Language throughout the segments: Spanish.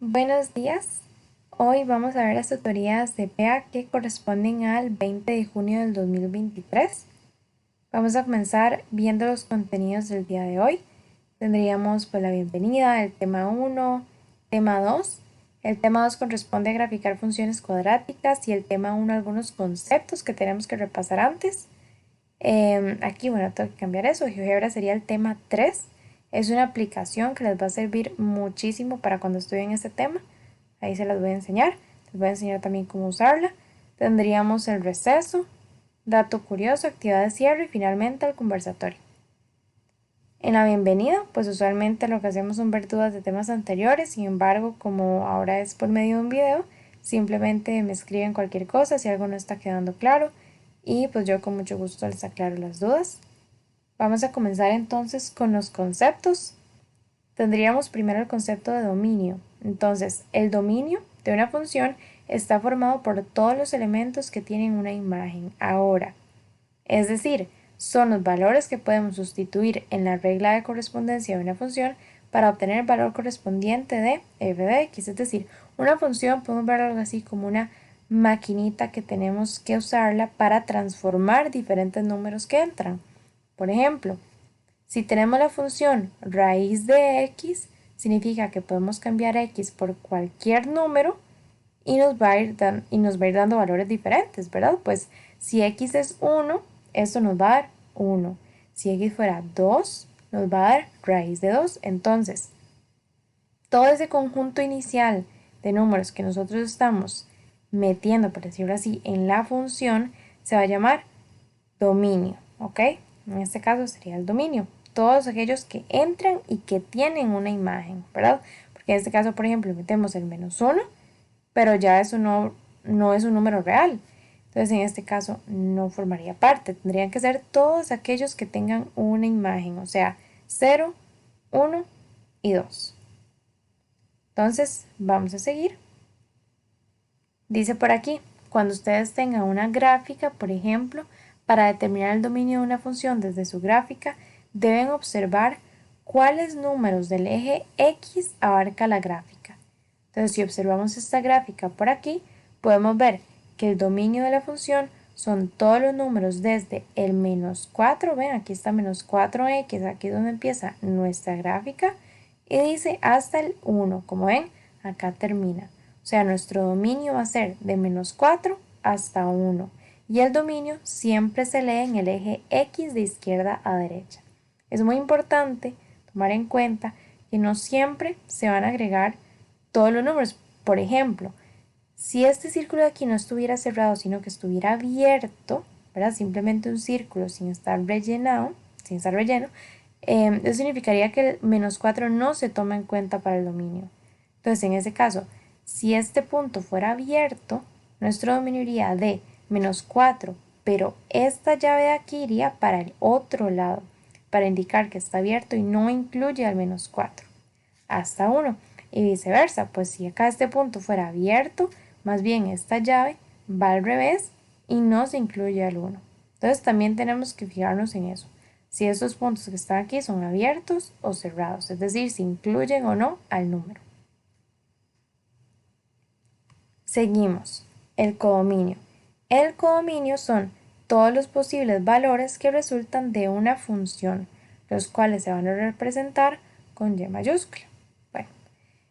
Buenos días. Hoy vamos a ver las tutorías de PEA que corresponden al 20 de junio del 2023. Vamos a comenzar viendo los contenidos del día de hoy. Tendríamos pues la bienvenida, el tema 1, tema 2. El tema 2 corresponde a graficar funciones cuadráticas y el tema 1 algunos conceptos que tenemos que repasar antes. Aquí, bueno, tengo que cambiar eso. GeoGebra sería el tema 3. Es una aplicación que les va a servir muchísimo para cuando estudien este tema. Ahí se las voy a enseñar. Les voy a enseñar también cómo usarla. Tendríamos el receso, dato curioso, actividad de cierre y finalmente el conversatorio. En la bienvenida, pues usualmente lo que hacemos son ver dudas de temas anteriores. Sin embargo, como ahora es por medio de un video, simplemente me escriben cualquier cosa si algo no está quedando claro y pues yo con mucho gusto les aclaro las dudas. Vamos a comenzar entonces con los conceptos. Tendríamos primero el concepto de dominio. Entonces, el dominio de una función está formado por todos los elementos que tienen una imagen. Ahora, es decir, son los valores que podemos sustituir en la regla de correspondencia de una función para obtener el valor correspondiente de f de x. Es decir, una función podemos ver algo así como una maquinita que tenemos que usarla para transformar diferentes números que entran. Por ejemplo, si tenemos la función raíz de x, significa que podemos cambiar x por cualquier número y nos va a ir dando valores diferentes, ¿verdad? Pues si x es 1, esto nos va a dar 1. Si x fuera 2, nos va a dar raíz de 2. Entonces, todo ese conjunto inicial de números que nosotros estamos metiendo, por decirlo así, en la función, se va a llamar dominio, ¿ok? En este caso sería el dominio. Todos aquellos que entran y que tienen una imagen, ¿verdad? Porque en este caso, por ejemplo, metemos el -1, pero ya eso no es un número real. Entonces, en este caso, no formaría parte. Tendrían que ser todos aquellos que tengan una imagen, o sea, 0, 1 y 2. Entonces, vamos a seguir. Dice por aquí, cuando ustedes tengan una gráfica, por ejemplo, para determinar el dominio de una función desde su gráfica, deben observar cuáles números del eje X abarca la gráfica. Entonces, si observamos esta gráfica por aquí, podemos ver que el dominio de la función son todos los números desde el -4, ven, aquí está -4x, aquí es donde empieza nuestra gráfica, y dice hasta el 1, como ven, acá termina. O sea, nuestro dominio va a ser de -4 hasta 1. Y el dominio siempre se lee en el eje X de izquierda a derecha. Es muy importante tomar en cuenta que no siempre se van a agregar todos los números. Por ejemplo, si este círculo de aquí no estuviera cerrado, sino que estuviera abierto, ¿verdad? Simplemente un círculo sin estar rellenado, sin estar relleno, eso significaría que el -4 no se toma en cuenta para el dominio. Entonces, en ese caso, si este punto fuera abierto, nuestro dominio iría de -4, pero esta llave de aquí iría para el otro lado, para indicar que está abierto y no incluye al -4, hasta 1. Y viceversa, pues si acá este punto fuera abierto, más bien esta llave va al revés y no se incluye al 1. Entonces también tenemos que fijarnos en eso. Si estos puntos que están aquí son abiertos o cerrados, es decir, si incluyen o no al número. Seguimos. El codominio. El codominio son todos los posibles valores que resultan de una función, los cuales se van a representar con y mayúscula. Bueno,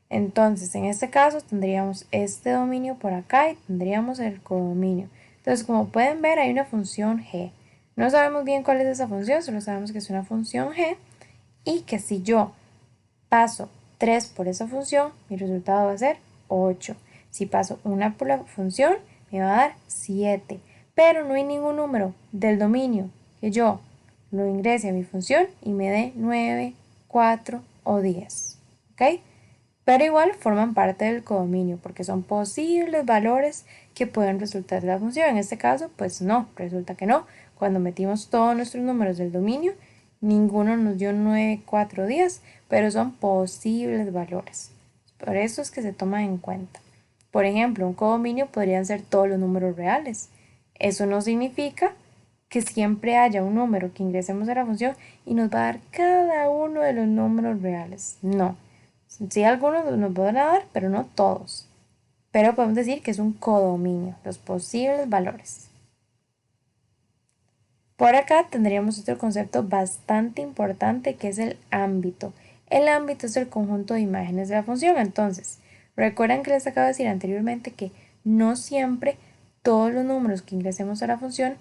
entonces en este caso tendríamos este dominio por acá y tendríamos el codominio. Entonces, como pueden ver, hay una función g. No sabemos bien cuál es esa función, solo sabemos que es una función g y que si yo paso 3 por esa función, mi resultado va a ser 8. Si paso una por la función, me va a dar 7. Pero no hay ningún número del dominio que yo lo ingrese a mi función y me dé 9, 4 o 10. ¿Ok? Pero igual forman parte del codominio porque son posibles valores que pueden resultar de la función. En este caso, pues no, resulta que no. Cuando metimos todos nuestros números del dominio, ninguno nos dio 9, 4, 10, pero son posibles valores. Por eso es que se toman en cuenta. Por ejemplo, un codominio podrían ser todos los números reales. Eso no significa que siempre haya un número que ingresemos a la función y nos va a dar cada uno de los números reales. No, Sí, algunos nos van a dar, pero no todos. Pero podemos decir que es un codominio, los posibles valores. Por acá tendríamos otro concepto bastante importante que es el ámbito. El ámbito es el conjunto de imágenes de la función. Entonces, recuerdan que les acabo de decir anteriormente que no siempre todos los números que ingresemos a la función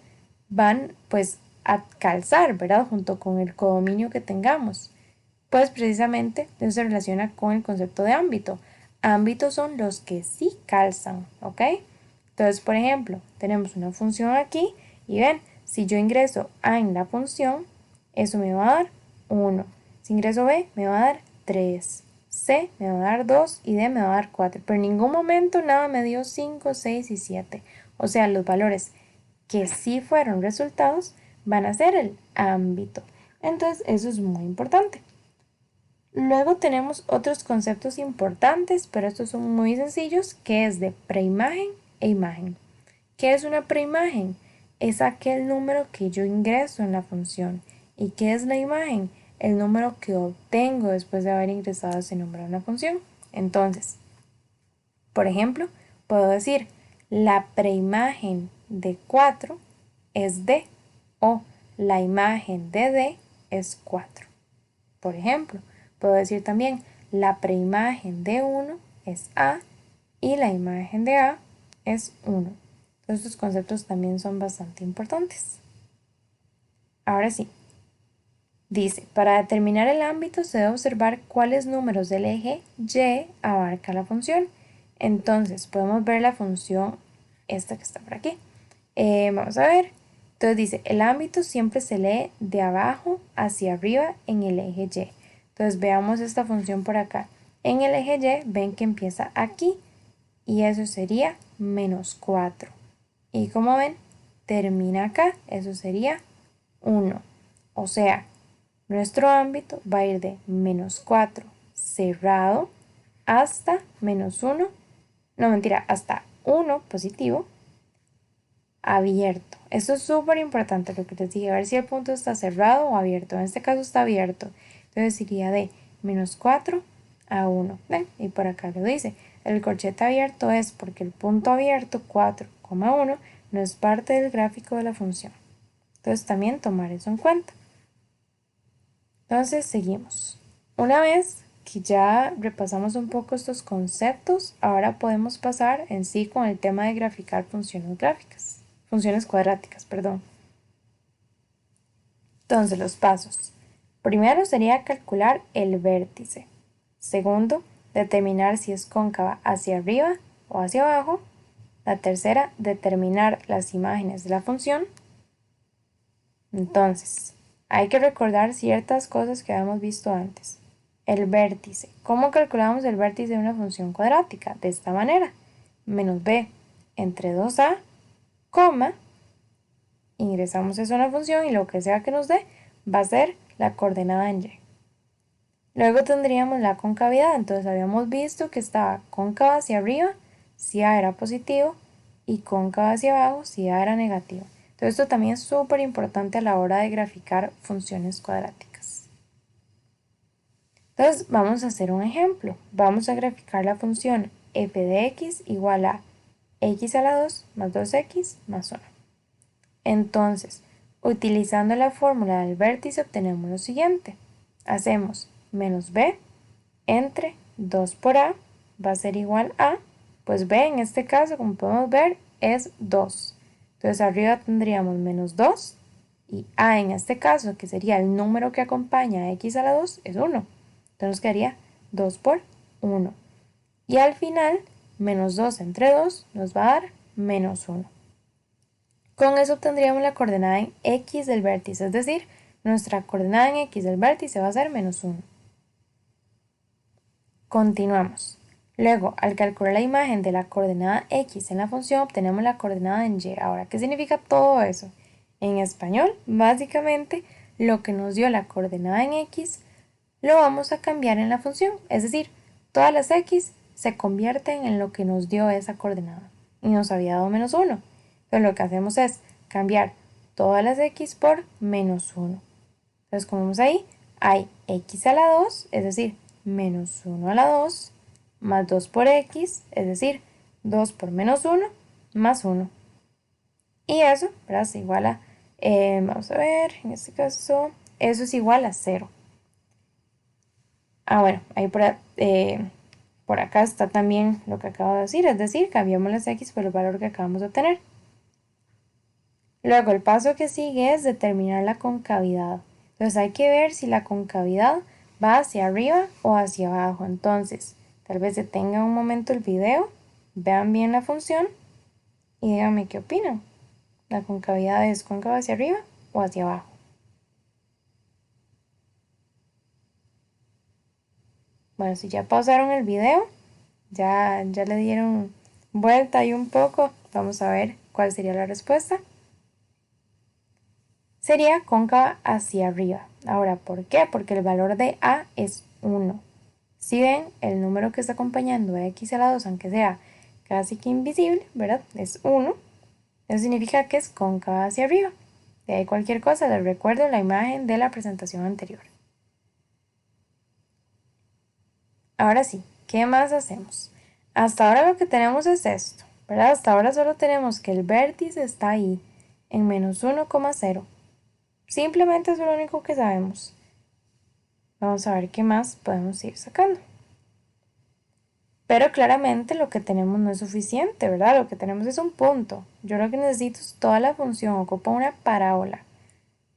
van pues a calzar, ¿verdad? Junto con el codominio que tengamos. Pues precisamente eso se relaciona con el concepto de ámbito. Ámbitos son los que sí calzan, ¿ok? Entonces, por ejemplo, tenemos una función aquí y ven, si yo ingreso A en la función, eso me va a dar 1. Si ingreso B, me va a dar 3. C me va a dar 2 y D me va a dar 4. Pero en ningún momento nada me dio 5, 6 y 7. O sea, los valores que sí fueron resultados van a ser el ámbito. Entonces, eso es muy importante. Luego tenemos otros conceptos importantes, pero estos son muy sencillos, que es de preimagen e imagen. ¿Qué es una preimagen? Es aquel número que yo ingreso en la función. ¿Y qué es la imagen? El número que obtengo después de haber ingresado ese número en la función. Entonces, por ejemplo, puedo decir la preimagen de 4 es D o la imagen de D es 4. Por ejemplo, puedo decir también la preimagen de 1 es A y la imagen de A es 1. Estos conceptos también son bastante importantes. Ahora sí, dice, para determinar el ámbito se debe observar cuáles números del eje Y abarca la función. Entonces, podemos ver la función esta que está por aquí. Vamos a ver. Entonces dice, el ámbito siempre se lee de abajo hacia arriba en el eje Y. Entonces veamos esta función por acá. En el eje Y ven que empieza aquí y eso sería menos 4. Y como ven, termina acá, eso sería 1. O sea, nuestro ámbito va a ir de menos 4 cerrado hasta menos 1, no mentira, hasta 1 positivo abierto. Esto es súper importante lo que les dije, a ver si el punto está cerrado o abierto. En este caso está abierto. Entonces iría de menos 4 a 1. ¿Ven? Y por acá lo dice. El corchete abierto es porque el punto abierto 4,1 no es parte del gráfico de la función. Entonces también tomar eso en cuenta. Entonces seguimos. Una vez que ya repasamos un poco estos conceptos, ahora podemos pasar en sí con el tema de graficar funciones gráficas. Funciones cuadráticas, perdón. Entonces los pasos. Primero sería calcular el vértice. Segundo, determinar si es cóncava hacia arriba o hacia abajo. La tercera, determinar las imágenes de la función. Entonces, hay que recordar ciertas cosas que habíamos visto antes. El vértice. ¿Cómo calculamos el vértice de una función cuadrática? De esta manera. Menos b entre 2a, coma, ingresamos eso en la función y lo que sea que nos dé va a ser la coordenada en y. Luego tendríamos la concavidad. Entonces habíamos visto que estaba cóncava hacia arriba si a era positivo y cóncava hacia abajo si a era negativo. Entonces esto también es súper importante a la hora de graficar funciones cuadráticas. Entonces vamos a hacer un ejemplo. Vamos a graficar la función f de x igual a x a la 2 más 2x más 1. Entonces, utilizando la fórmula del vértice obtenemos lo siguiente. Hacemos menos b entre 2 por a va a ser igual a, pues b en este caso, como podemos ver, es 2. Entonces arriba tendríamos menos 2 y a en este caso, que sería el número que acompaña a x a la 2, es 1. Entonces nos quedaría 2 por 1. Y al final, menos 2 entre 2 nos va a dar menos 1. Con eso obtendríamos la coordenada en x del vértice, es decir, nuestra coordenada en x del vértice va a ser menos 1. Continuamos. Luego, al calcular la imagen de la coordenada x en la función, obtenemos la coordenada en y. Ahora, ¿qué significa todo eso? En español, básicamente, lo que nos dio la coordenada en x, lo vamos a cambiar en la función. Es decir, todas las x se convierten en lo que nos dio esa coordenada. Y nos había dado menos 1. Entonces, lo que hacemos es cambiar todas las x por menos 1. Entonces, como vemos ahí, hay x a la 2, es decir, menos 1 a la 2 más 2 por x, es decir, 2 por menos 1 más 1. Y eso, ¿verdad? Es igual a, vamos a ver, en este caso, eso es igual a 0. Bueno, ahí por acá está también lo que acabo de decir, es decir, cambiamos las x por el valor que acabamos de obtener. Luego el paso que sigue es determinar la concavidad. Entonces hay que ver si la concavidad va hacia arriba o hacia abajo. Entonces, tal vez detengan un momento el video, vean bien la función y díganme qué opinan. ¿La concavidad es cóncava hacia arriba o hacia abajo? Bueno, si ya pausaron el video, ya le dieron vuelta y un poco, vamos a ver cuál sería la respuesta. Sería cóncava hacia arriba. Ahora, ¿por qué? Porque el valor de a es 1. Si ven, el número que está acompañando a x a la 2, aunque sea casi que invisible, ¿verdad? Es 1. Eso significa que es cóncava hacia arriba. De ahí cualquier cosa, les recuerdo la imagen de la presentación anterior. Ahora sí, ¿qué más hacemos? Hasta ahora lo que tenemos es esto, ¿verdad? Hasta ahora solo tenemos que el vértice está ahí, en menos 1,0. Simplemente es lo único que sabemos. Vamos a ver qué más podemos ir sacando. Pero claramente lo que tenemos no es suficiente, ¿verdad? Lo que tenemos es un punto. Yo lo que necesito es toda la función, ocupa una parábola.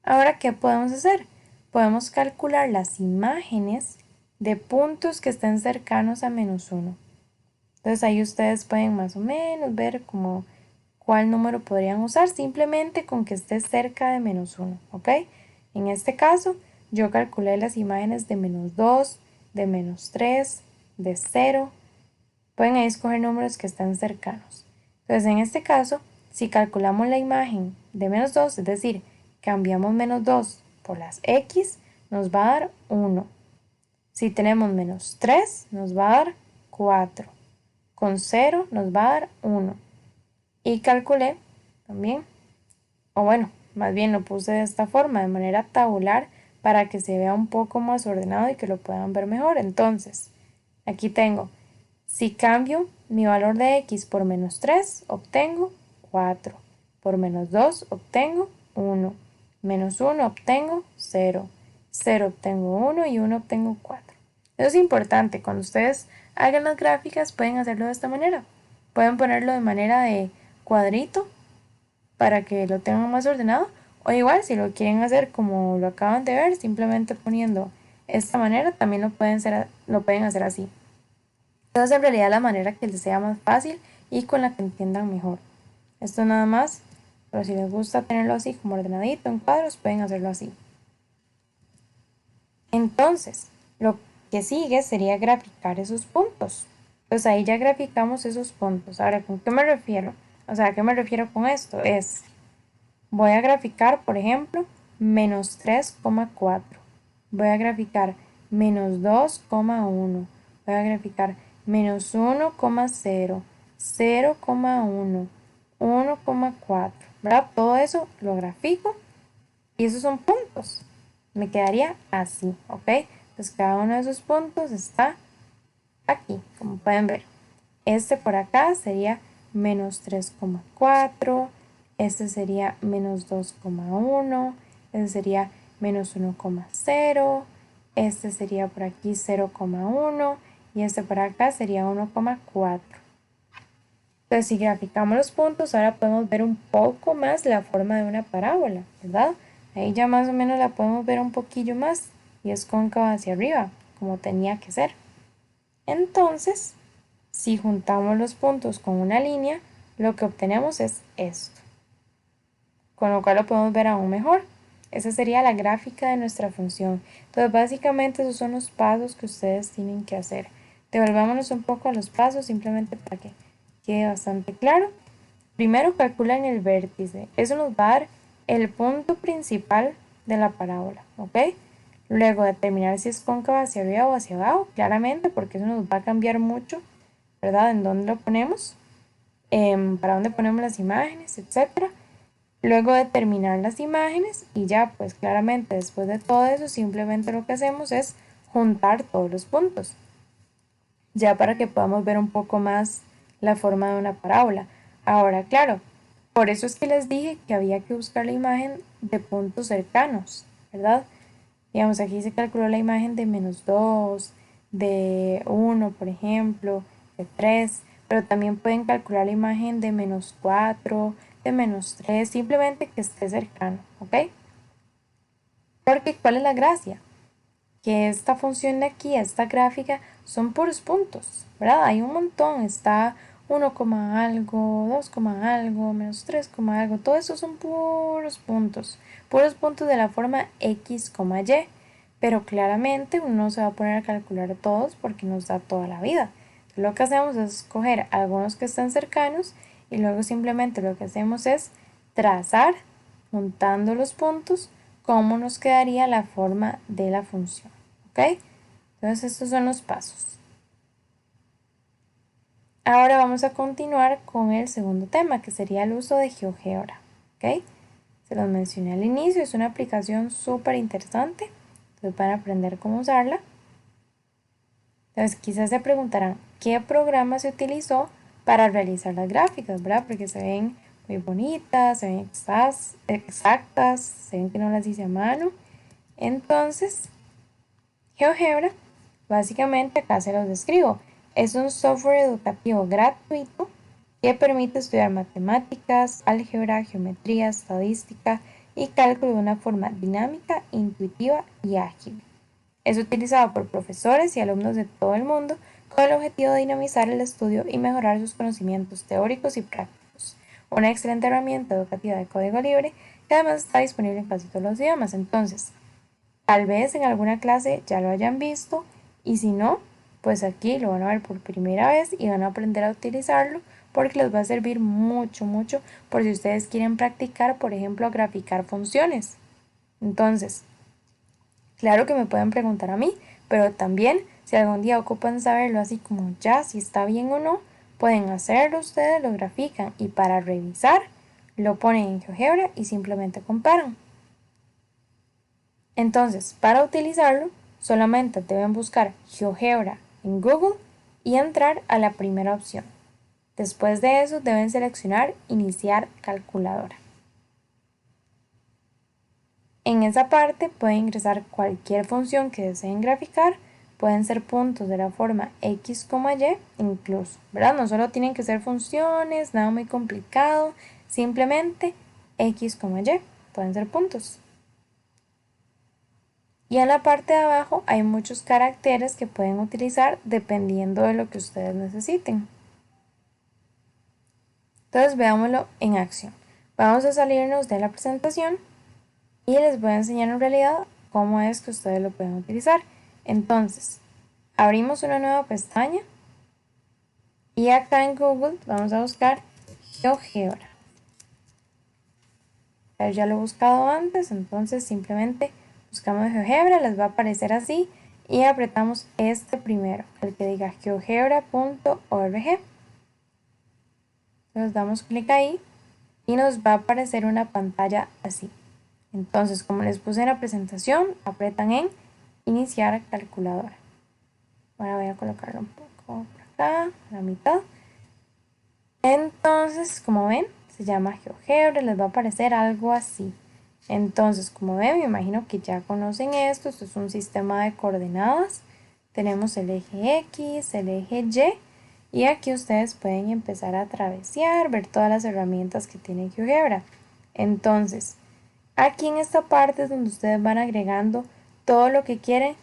Ahora, ¿qué podemos hacer? Podemos calcular las imágenes de puntos que estén cercanos a menos 1. Entonces ahí ustedes pueden más o menos ver como cuál número podrían usar simplemente con que esté cerca de menos 1, ¿ok? En este caso, yo calculé las imágenes de menos 2, de menos 3, de 0. Pueden ahí escoger números que están cercanos. Entonces, en este caso, si calculamos la imagen de menos 2, es decir, cambiamos menos 2 por las x, nos va a dar 1. Si tenemos menos 3, nos va a dar 4. Con 0 nos va a dar 1. Y calculé también, o bueno, más bien lo puse de esta forma, de manera tabular, para que se vea un poco más ordenado y que lo puedan ver mejor. Entonces, aquí tengo, si cambio mi valor de x por menos 3, obtengo 4. Por menos 2 obtengo 1. Menos 1 obtengo 0. 0 obtengo 1 y 1 obtengo 4. Eso es importante. Cuando ustedes hagan las gráficas pueden hacerlo de esta manera. Pueden ponerlo de manera de cuadrito para que lo tengan más ordenado. O igual si lo quieren hacer como lo acaban de ver, simplemente poniendo esta manera, también lo pueden hacer así. Entonces en realidad la manera que les sea más fácil y con la que entiendan mejor. Esto nada más, pero si les gusta tenerlo así como ordenadito en cuadros, pueden hacerlo así. Entonces, lo que sigue sería graficar esos puntos. Pues ahí ya graficamos esos puntos. Ahora, ¿con qué me refiero? O sea, ¿a qué me refiero con esto? Voy a graficar, por ejemplo, menos 3,4. Voy a graficar menos 2,1. Voy a graficar menos 1,0, 0,1, 1,4. ¿Verdad? Todo eso lo grafico y esos son puntos. Me quedaría así, ¿ok? Entonces cada uno de esos puntos está aquí, como pueden ver. Este por acá sería menos 3,4, este sería menos 2,1, este sería menos 1,0, este sería por aquí 0,1 y este por acá sería 1,4. Entonces si graficamos los puntos, ahora podemos ver un poco más la forma de una parábola, ¿verdad? Ahí ya más o menos la podemos ver un poquillo más y es cóncava hacia arriba, como tenía que ser. Entonces, si juntamos los puntos con una línea, lo que obtenemos es esto, con lo cual lo podemos ver aún mejor. Esa sería la gráfica de nuestra función. Entonces, básicamente esos son los pasos que ustedes tienen que hacer. Devolvámonos un poco a los pasos simplemente para que quede bastante claro. Primero calculan el vértice. Eso nos va a dar el punto principal de la parábola, ¿ok? Luego determinar si es cóncava hacia arriba o hacia abajo, claramente, porque eso nos va a cambiar mucho, ¿verdad? En dónde lo ponemos, para dónde ponemos las imágenes, etcétera. Luego determinar las imágenes y ya, pues claramente después de todo eso, simplemente lo que hacemos es juntar todos los puntos, ya para que podamos ver un poco más la forma de una parábola. Ahora, claro, por eso es que les dije que había que buscar la imagen de puntos cercanos, ¿verdad? Digamos, aquí se calculó la imagen de -2, de 1, por ejemplo, de 3, pero también pueden calcular la imagen de -4, de -3, simplemente que esté cercano, ¿ok? Porque, ¿cuál es la gracia? Que esta función de aquí, esta gráfica, son puros puntos, ¿verdad? Hay un montón, está 1, algo, 2, algo, -3, algo, todo eso son puros puntos de la forma x, y, pero claramente uno no se va a poner a calcular todos porque nos da toda la vida. Entonces, lo que hacemos es escoger algunos que están cercanos y luego simplemente lo que hacemos es trazar, juntando los puntos, cómo nos quedaría la forma de la función. ¿Ok? Entonces estos son los pasos. Ahora vamos a continuar con el segundo tema, que sería el uso de GeoGebra. ¿Ok? Se los mencioné al inicio, es una aplicación súper interesante. Entonces van a aprender cómo usarla. Entonces quizás se preguntarán, ¿qué programa se utilizó para realizar las gráficas? ¿Verdad? Porque se ven muy bonitas, se ven exactas, se ven que no las hice a mano. Entonces, GeoGebra, básicamente acá se los describo, es un software educativo gratuito que permite estudiar matemáticas, álgebra, geometría, estadística y cálculo de una forma dinámica, intuitiva y ágil. Es utilizado por profesores y alumnos de todo el mundo con el objetivo de dinamizar el estudio y mejorar sus conocimientos teóricos y prácticos. Una excelente herramienta educativa de código libre que además está disponible en casi todos los idiomas. Entonces, tal vez en alguna clase ya lo hayan visto y si no, pues aquí lo van a ver por primera vez y van a aprender a utilizarlo porque les va a servir mucho, mucho por si ustedes quieren practicar, por ejemplo, a graficar funciones. Entonces, claro que me pueden preguntar a mí, pero también si algún día ocupan saberlo así como ya, si está bien o no, pueden hacerlo ustedes, lo grafican y para revisar lo ponen en GeoGebra y simplemente comparan. Entonces, para utilizarlo, solamente deben buscar GeoGebra en Google y entrar a la primera opción. Después de eso, deben seleccionar Iniciar calculadora. En esa parte pueden ingresar cualquier función que deseen graficar, pueden ser puntos de la forma x, y incluso, ¿verdad? No solo tienen que ser funciones, nada muy complicado, simplemente x, y, pueden ser puntos. Y en la parte de abajo hay muchos caracteres que pueden utilizar dependiendo de lo que ustedes necesiten. Entonces veámoslo en acción. Vamos a salirnos de la presentación y les voy a enseñar en realidad cómo es que ustedes lo pueden utilizar. Entonces, abrimos una nueva pestaña y acá en Google vamos a buscar GeoGebra. Ya lo he buscado antes, entonces simplemente buscamos GeoGebra, les va a aparecer así y apretamos este primero, el que diga geogebra.org. Entonces damos clic ahí y nos va a aparecer una pantalla así. Entonces, como les puse en la presentación, apretan en Iniciar calculadora. Ahora voy a colocarlo un poco por acá, a la mitad. Entonces, como ven, se llama GeoGebra, les va a aparecer algo así. Entonces, como ven, me imagino que ya conocen esto. Esto es un sistema de coordenadas. Tenemos el eje X, el eje Y. Y aquí ustedes pueden empezar a travesear, ver todas las herramientas que tiene GeoGebra. Entonces, aquí en esta parte es donde ustedes van agregando todo lo que quieren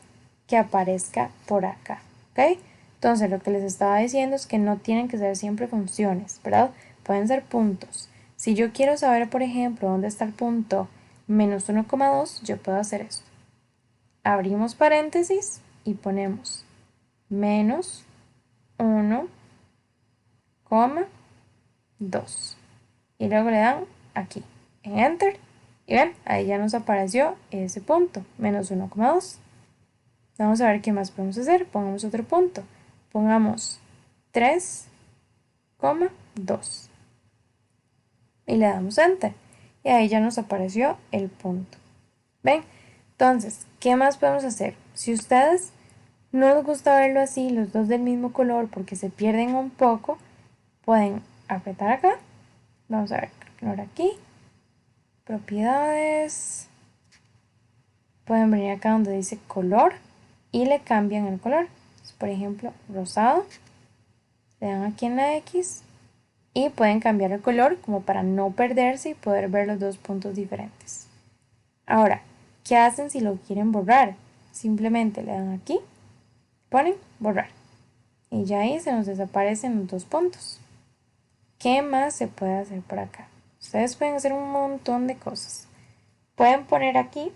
que aparezca por acá. ¿Ok? Entonces, lo que les estaba diciendo es que no tienen que ser siempre funciones, ¿verdad? Pueden ser puntos. Si yo quiero saber, por ejemplo, dónde está el punto -1,2, yo puedo hacer esto. Abrimos paréntesis y ponemos -1,2. Y luego le dan aquí, en Enter. Y ven, ahí ya nos apareció ese punto, -1,2. Vamos a ver qué más podemos hacer. Pongamos otro punto. Pongamos 3,2 y le damos Enter y ahí ya nos apareció el punto. ¿Ven? Entonces, ¿qué más podemos hacer? Si ustedes no les gusta verlo así, los dos del mismo color, porque se pierden un poco, pueden apretar acá. Vamos a ver, color aquí, propiedades. Pueden venir acá donde dice color y le cambian el color. Entonces, por ejemplo, rosado. Le dan aquí en la X y pueden cambiar el color como para no perderse y poder ver los dos puntos diferentes. Ahora, ¿qué hacen si lo quieren borrar? Simplemente le dan aquí, ponen borrar y ya ahí se nos desaparecen los dos puntos. ¿Qué más se puede hacer por acá? Ustedes pueden hacer un montón de cosas. Pueden poner aquí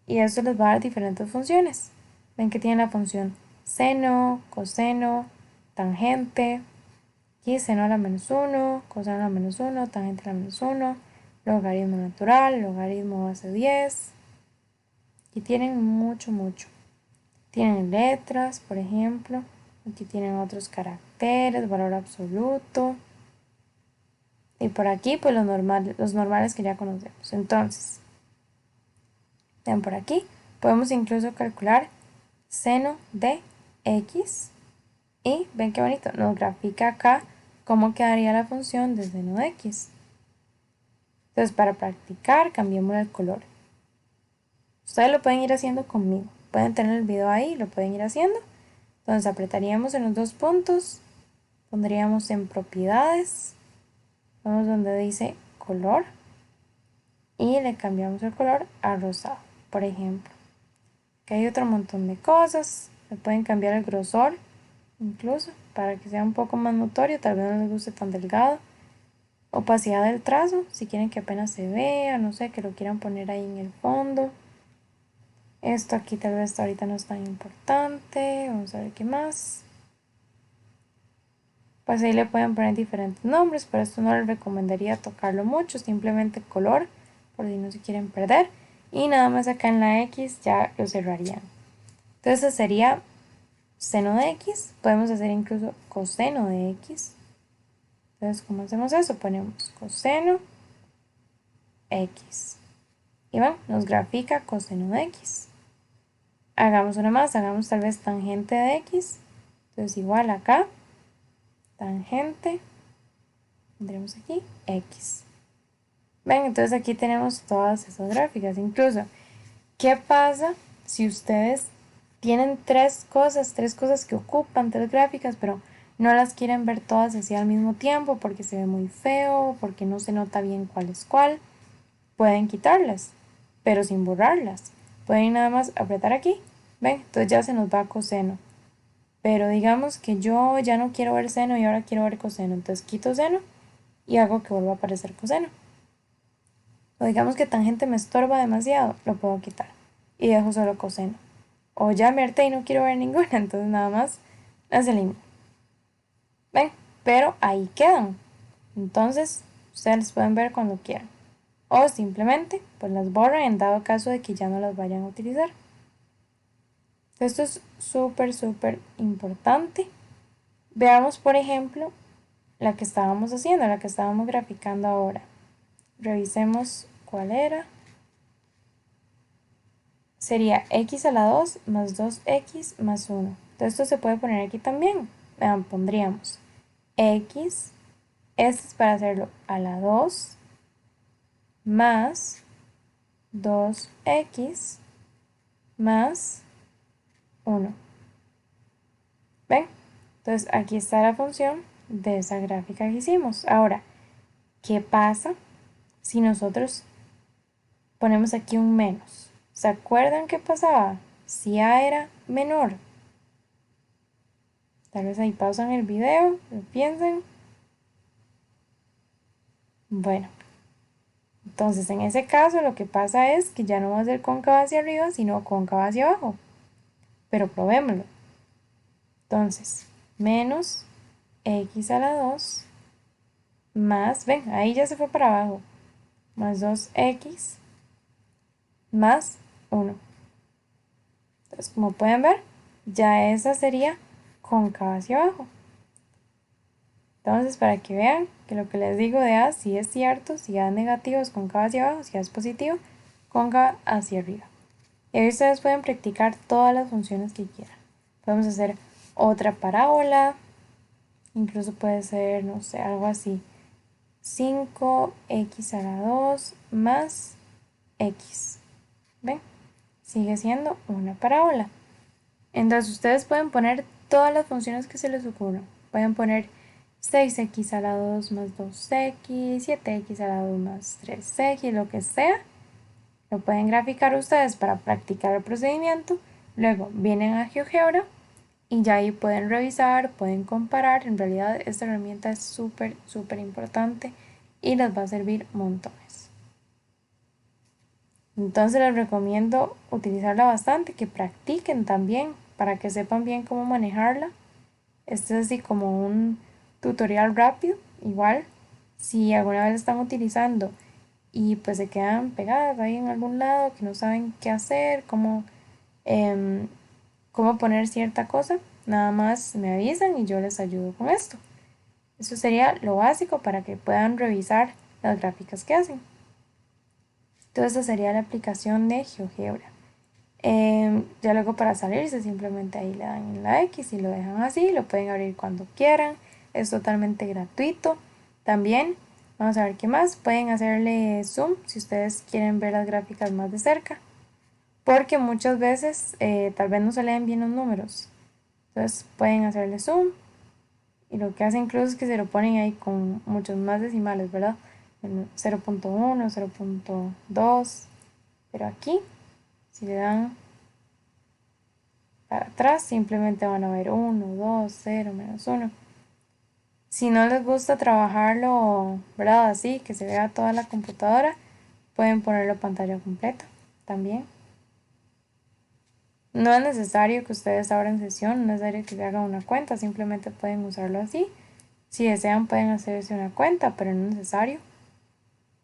y eso les va a dar diferentes funciones. Ven que tiene la función seno, coseno, tangente. Aquí seno a la menos 1, coseno a la menos 1, tangente a la menos 1, logaritmo natural, logaritmo base 10. Aquí tienen mucho. Tienen letras, por ejemplo. Aquí tienen otros caracteres, valor absoluto. Y por aquí, pues los normales que ya conocemos. Entonces, vean por aquí, podemos incluso calcular seno de x. Y ven qué bonito, nos grafica acá cómo quedaría la función de seno de x. Entonces, para practicar, cambiemos el color. Ustedes lo pueden ir haciendo conmigo. Pueden tener el video ahí, lo pueden ir haciendo. Entonces, apretaríamos en los dos puntos, pondríamos en propiedades, vamos donde dice color y le cambiamos el color a rosado, por ejemplo. Que hay otro montón de cosas. Le pueden cambiar el grosor, incluso, para que sea un poco más notorio. Tal vez no les guste tan delgado. Opacidad del trazo, si quieren que apenas se vea, no sé, que lo quieran poner ahí en el fondo. Esto aquí tal vez ahorita no es tan importante. Vamos a ver qué más. Pues ahí le pueden poner diferentes nombres, pero esto no les recomendaría tocarlo mucho, simplemente color, por si no se quieren perder. Y nada más acá en la X ya lo cerrarían. Entonces sería seno de X, podemos hacer incluso coseno de X. Entonces, ¿cómo hacemos eso? Ponemos coseno X. Y bueno, nos grafica coseno de X. Hagamos una más, hagamos tal vez tangente de X. Entonces igual acá, tangente, tendremos aquí X. Ven, entonces aquí tenemos todas esas gráficas. Incluso, ¿qué pasa si ustedes tienen tres cosas que ocupan tres gráficas, pero no las quieren ver todas así al mismo tiempo porque se ve muy feo, porque no se nota bien cuál es cuál? Pueden quitarlas, pero sin borrarlas. Pueden nada más apretar aquí. Ven, entonces ya se nos va coseno. Pero digamos que yo ya no quiero ver seno y ahora quiero ver coseno. Entonces quito seno y hago que vuelva a aparecer coseno. O digamos que tangente me estorba demasiado, lo puedo quitar. Y dejo solo coseno. O ya me harté y no quiero ver ninguna, entonces nada más las elimino. ¿Ven? Pero ahí quedan. Entonces, ustedes las pueden ver cuando quieran. O simplemente, pues las borran en dado caso de que ya no las vayan a utilizar. Esto es súper importante. Veamos, por ejemplo, la que estábamos haciendo, la que estábamos graficando ahora. Revisemos cuál era. Sería x a la 2 más 2x más 1. Entonces esto se puede poner aquí también. Vean, pondríamos x, este es para hacerlo a la 2, más 2x más 1. ¿Ven? Entonces aquí está la función de esa gráfica que hicimos. Ahora, ¿qué pasa si nosotros ponemos aquí un menos? ¿Se acuerdan qué pasaba? Si a era menor. Tal vez ahí pausan el video, lo piensen. Bueno, entonces en ese caso lo que pasa es que ya no va a ser cóncava hacia arriba, sino cóncava hacia abajo. Pero probémoslo. Entonces, menos x a la 2 más, ven, ahí ya se fue para abajo, más 2x más 1. Entonces, como pueden ver, ya esa sería cóncava hacia abajo. Entonces, para que vean que lo que les digo de A sí es cierto, si A es negativo es cóncava hacia abajo, si A es positivo, cóncava hacia arriba. Y ahí ustedes pueden practicar todas las funciones que quieran. Podemos hacer otra parábola, incluso puede ser, no sé, algo así. 5x a la 2 más x. ¿Ven? Sigue siendo una parábola. Entonces ustedes pueden poner todas las funciones que se les ocurran. Pueden poner 6x a la 2 más 2x, 7x a la 2 más 3x, lo que sea. Lo pueden graficar ustedes para practicar el procedimiento. Luego vienen a GeoGebra y ya ahí pueden revisar, pueden comparar. En realidad esta herramienta es súper importante y les va a servir montones. Entonces les recomiendo utilizarla bastante, que practiquen también para que sepan bien cómo manejarla. Este es así como un tutorial rápido. Igual, si alguna vez están utilizando y pues se quedan pegadas ahí en algún lado, que no saben qué hacer, cómo poner cierta cosa, nada más me avisan y yo les ayudo con esto. Eso sería lo básico para que puedan revisar las gráficas que hacen. Entonces, esa sería la aplicación de GeoGebra. Ya luego para salirse simplemente ahí le dan en la X y lo dejan así, lo pueden abrir cuando quieran, es totalmente gratuito. También vamos a ver qué más, pueden hacerle zoom si ustedes quieren ver las gráficas más de cerca, porque muchas veces tal vez no se leen bien los números, entonces pueden hacerle zoom y lo que hace incluso es que se lo ponen ahí con muchos más decimales, ¿verdad? 0.1, 0.2, pero aquí si le dan para atrás simplemente van a ver 1, 2, 0, -1. Si no les gusta trabajarlo, ¿verdad? Así, que se vea toda la computadora, pueden ponerlo pantalla completa también. No es necesario que ustedes abran sesión, no es necesario que se hagan una cuenta, simplemente pueden usarlo así. Si desean pueden hacerse una cuenta, pero no es necesario.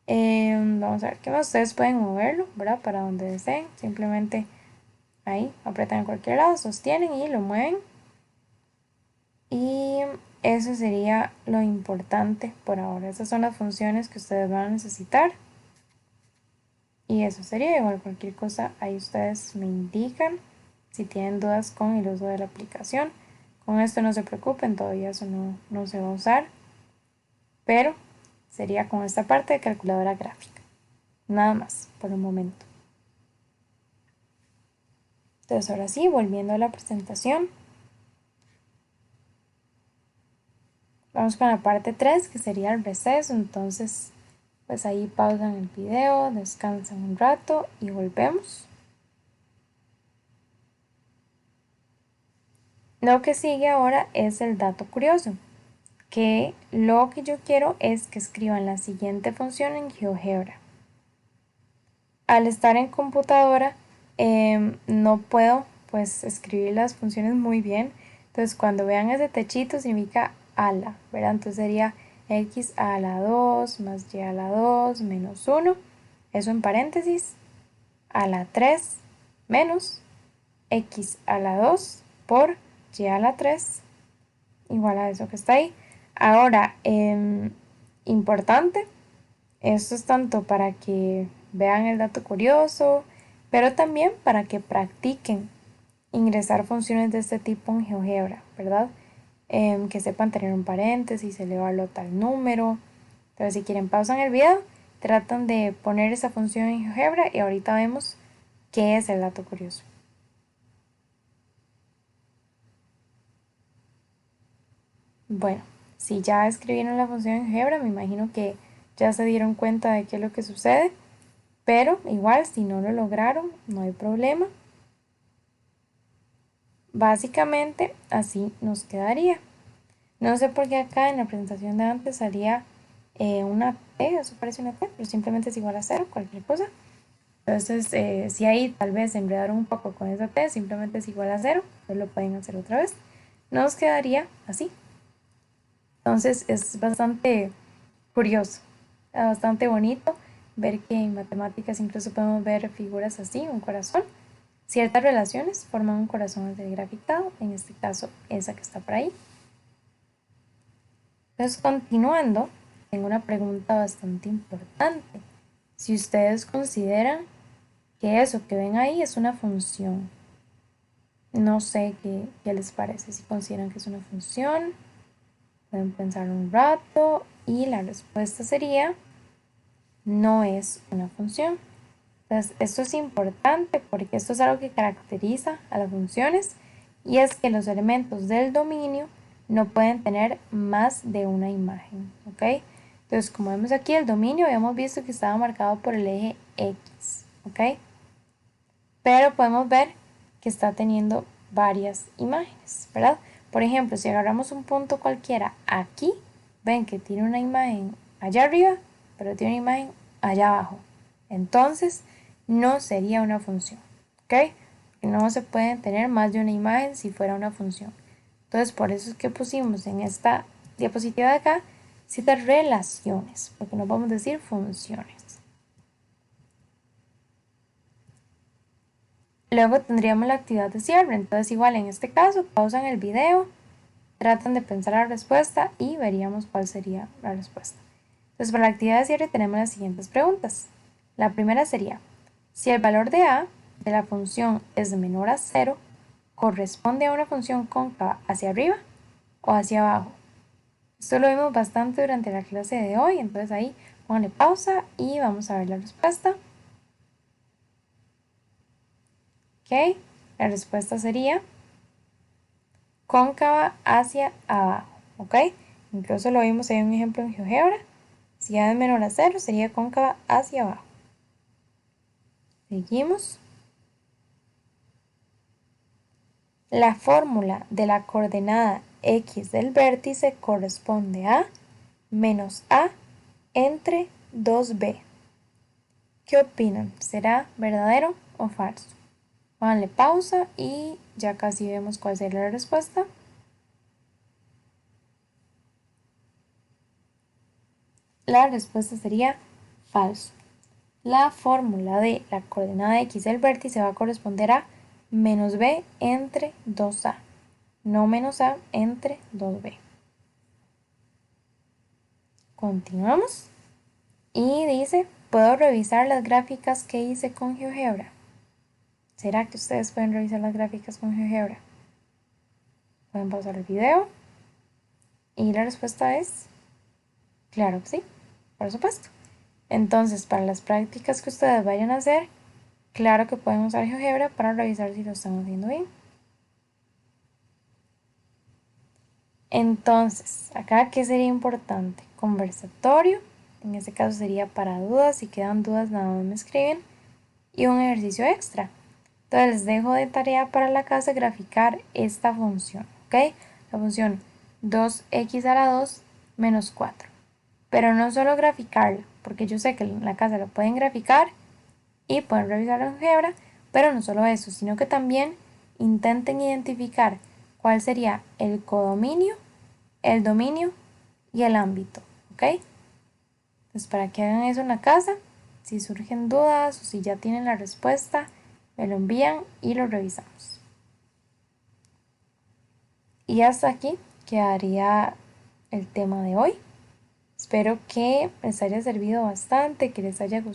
Vamos a ver qué más. Ustedes pueden moverlo, ¿verdad? Para donde deseen. Simplemente ahí, apretan en cualquier lado, sostienen y lo mueven. Y eso sería lo importante por ahora. Esas son las funciones que ustedes van a necesitar. Y eso sería igual cualquier cosa. Ahí ustedes me indican si tienen dudas con el uso de la aplicación. Con esto no se preocupen, todavía eso no se va a usar. Pero sería con esta parte de calculadora gráfica. Nada más por el momento. Entonces ahora sí, volviendo a la presentación. Vamos con la parte 3, que sería el receso. Entonces, pues ahí pausan el video, descansan un rato y volvemos. Lo que sigue ahora es el dato curioso, que lo que yo quiero es que escriban la siguiente función en GeoGebra. Al estar en computadora, no puedo pues escribir las funciones muy bien. Entonces cuando vean ese techito significa ala, ¿verdad? Entonces sería x a la 2 más y a la 2 menos 1, eso en paréntesis, a la 3 menos x a la 2 por y a la 3 igual a eso que está ahí. Ahora, importante, esto es tanto para que vean el dato curioso, pero también para que practiquen ingresar funciones de este tipo en GeoGebra, ¿verdad? Que sepan tener un paréntesis, elevarlo a tal número. Entonces, si quieren, pausan el video, tratan de poner esa función en GeoGebra y ahorita vemos qué es el dato curioso. Bueno, si ya escribieron la función en GeoGebra, me imagino que ya se dieron cuenta de qué es lo que sucede, pero igual si no lo lograron, no hay problema. Básicamente así nos quedaría. No sé por qué acá en la presentación de antes salía una T, eso parece una T, pero simplemente es igual a 0, cualquier cosa. Entonces, si ahí tal vez se enredaron un poco con esa T, simplemente es igual a 0, pues lo pueden hacer otra vez. Nos quedaría así. Entonces es bastante curioso, bastante bonito ver que en matemáticas incluso podemos ver figuras así, un corazón. Ciertas relaciones forman un corazón grafitado, en este caso esa que está por ahí. Entonces, continuando, tengo una pregunta bastante importante. Si ustedes consideran que eso que ven ahí es una función, No sé qué les parece, si consideran que es una función. Pueden pensar un rato y la respuesta sería no es una función. Entonces, esto es importante porque esto es algo que caracteriza a las funciones y es que los elementos del dominio no pueden tener más de una imagen, ¿ok? Entonces, como vemos aquí, el dominio habíamos visto que estaba marcado por el eje X, ¿ok? Pero podemos ver que está teniendo varias imágenes, ¿verdad? Por ejemplo, si agarramos un punto cualquiera aquí, ven que tiene una imagen allá arriba, pero tiene una imagen allá abajo. Entonces, no sería una función, ¿ok? No se pueden tener más de una imagen si fuera una función. Entonces, por eso es que pusimos en esta diapositiva de acá ciertas relaciones, porque no podemos decir funciones. Luego tendríamos la actividad de cierre. Entonces, igual en este caso, pausan el video, tratan de pensar la respuesta y veríamos cuál sería la respuesta. Entonces, para la actividad de cierre tenemos las siguientes preguntas. La primera sería, si el valor de a de la función es menor a 0, ¿corresponde a una función cóncava hacia arriba o hacia abajo? Esto lo vimos bastante durante la clase de hoy, entonces ahí ponle pausa y vamos a ver la respuesta. Ok, la respuesta sería cóncava hacia abajo, ¿ok? Incluso lo vimos en un ejemplo en GeoGebra. Si a es menor a 0, sería cóncava hacia abajo. Seguimos. La fórmula de la coordenada x del vértice corresponde a menos a entre 2b. ¿Qué opinan? ¿Será verdadero o falso? Pónganle pausa y ya casi vemos cuál será la respuesta. La respuesta sería falso. La fórmula de la coordenada x del vértice va a corresponder a menos b entre 2a, no menos a entre 2b. Continuamos. Y dice, ¿puedo revisar las gráficas que hice con GeoGebra? ¿Será que ustedes pueden revisar las gráficas con GeoGebra? Pueden pausar el video. Y la respuesta es, claro que sí, por supuesto. Entonces, para las prácticas que ustedes vayan a hacer, claro que pueden usar GeoGebra para revisar si lo están haciendo bien. Entonces, acá, ¿qué sería importante? Conversatorio, en este caso sería para dudas, si quedan dudas nada más me escriben, y un ejercicio extra. Entonces les dejo de tarea para la casa graficar esta función, ¿ok? La función 2x a la 2 menos 4. Pero no solo graficarla, porque yo sé que en la casa lo pueden graficar y pueden revisar la álgebra, pero no solo eso, sino que también intenten identificar cuál sería el codominio, el dominio y el ámbito, ¿ok? Entonces para que hagan eso en la casa, si surgen dudas o si ya tienen la respuesta, me lo envían y lo revisamos. Y hasta aquí quedaría el tema de hoy. Espero que les haya servido bastante, que les haya gustado.